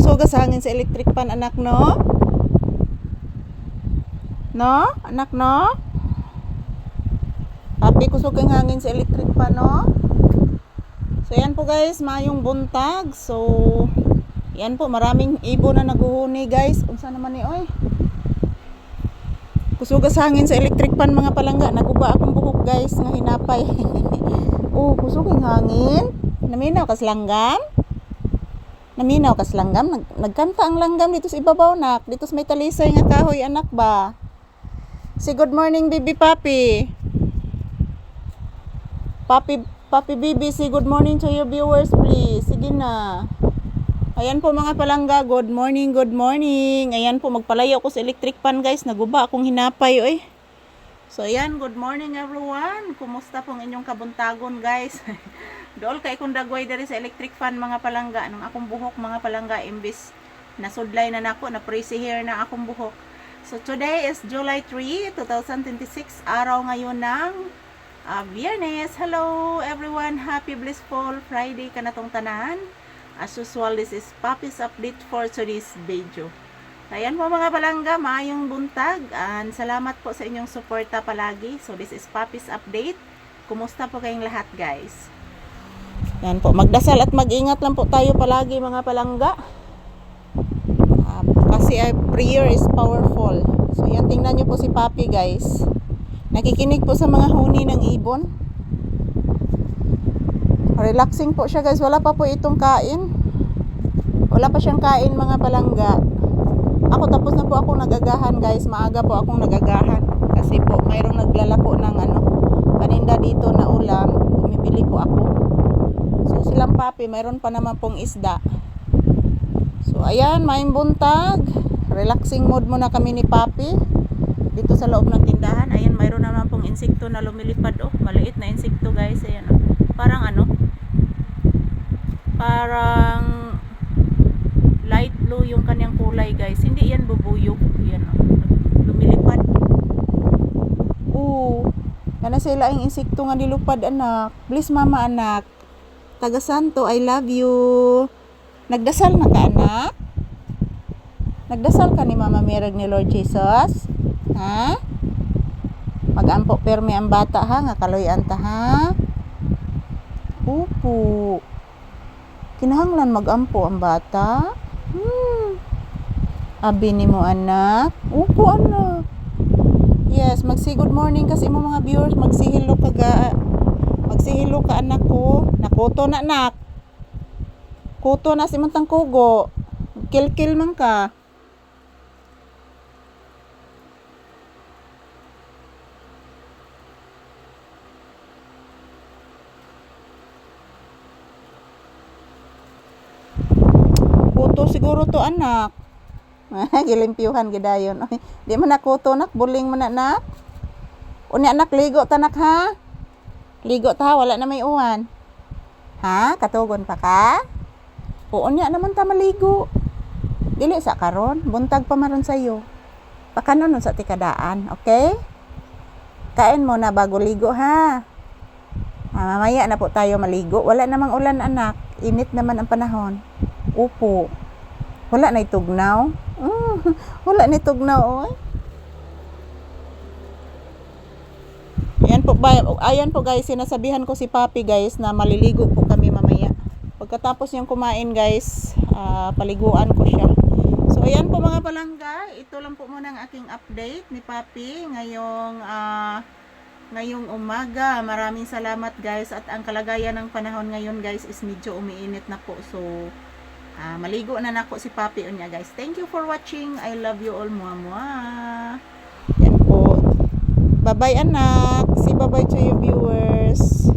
Kusog sa hangin sa electric pan anak no? No? Anak no? Papi kusog ang hangin sa electric pan no? So yan po guys, mayong buntag. So yan po, maraming ibon na naguhuni guys. Unsa naman ni oy? Kusog sa hangin sa electric pan mga palangga. Naguba akong buhok guys nga hinapay. Oh, kusog ang hangin. Naminaw kas langgam. Naminaw kas langgam. Nagkanta ang langgam dito sa ibabaw nak. Dito sa may talisay nga kahoy anak ba. Say good morning baby papi. Papi baby, say good morning to your viewers please. Sige na. Ayan po mga palangga, good morning, good morning. Ayan po, magpalayo ako sa electric pan guys. Naguba akong hinapay oy. So ayan, good morning everyone. Kumusta pong inyong kabuntagon guys? Dool kay kung dagway diri sa electric fan mga palangga. Nung akong buhok mga palangga, imbis nasudlay na nako, na-pressy hair na akong buhok. So today is July 3, 2026. Araw ngayon ng Biyernes. Hello everyone, happy blissful Friday kanatong tanan. As usual, this is Papi's update for today's video. Ayan po mga palangga, maayong buntag. And salamat po sa inyong suporta palagi. So this is Papi's update. Kumusta po kayong lahat guys? Yan po, magdasal at mag-ingat lang po tayo palagi mga palangga. Kasi prayer is powerful. So yan, tingnan nyo po si Papi guys. Nakikinig po sa mga huni ng ibon. Relaxing po siya guys. Wala pa po itong kain. Wala pa siyang kain mga palangga. Ako tapos na po akong nagagahan guys. Maaga po akong nagagahan. Kasi po mayroong naglalako ng paninda dito na ulam. Bumibili po ako. So silang Papi, mayroon pa naman pong isda. So ayan, maing buntag. Relaxing mode muna kami ni Papi dito sa loob ng tindahan. Ayan, mayroon naman pong insekto na lumilipad oh. Maliit na insekto guys. Ayan oh. Parang parang light blue yung kanyang kulay guys. Hindi yan bubuyog. Yan oh. Lumilipad. Yan na sila ang insekto nga nilupad anak. Please mama anak. Taga Santo, I love you. Nagdasal na ka anak? Nagdasal ka ni Mama Mirag ni Lord Jesus? Ha? Mag-ampo permi ang bata ha, nga kaloyan ta ha? Upo. Kinahanglan mag-ampo ang bata? Abi ni mo anak? Upo anak. Yes, mag-say good morning kasi mo mga viewers, magsihilo ka magsihilo ka anak ko. Nakuto na anak. Kuto na si mantang kugo. Kil-kil man ka. Kuto siguro to anak. Gilimpyuhan gidayon. Di man nakuto nak, buling man anak. Unya anak, ligo tanak ha. Ligo ta, wala na may uwan. Ha? Katugon pa ka? Oo niya naman ta maligo. Dili sa karon, buntag pa maron sayo. Pakanon sa tikadaan, okay? Kain mo na bago ligo ha. Mamaya na po tayo maligo. Wala namang ulan anak. Init naman ang panahon. Upo. Wala na itugnaw. Wala na itugnaw oy. Ayan po guys, sinasabihan ko si Papi guys na maliligo po kami mamaya. Pagkatapos niyang kumain guys, paliguan ko siya. So ayan po mga palangga, ito lang po muna ang aking update ni Papi ngayong umaga. Maraming salamat guys, at ang kalagayan ng panahon ngayon guys is medyo umiinit na po. So maligo na nako si Papi unya guys. Thank you for watching. I love you all. Mua mua. Yan po. Bye-bye anak. Say bye-bye to your viewers.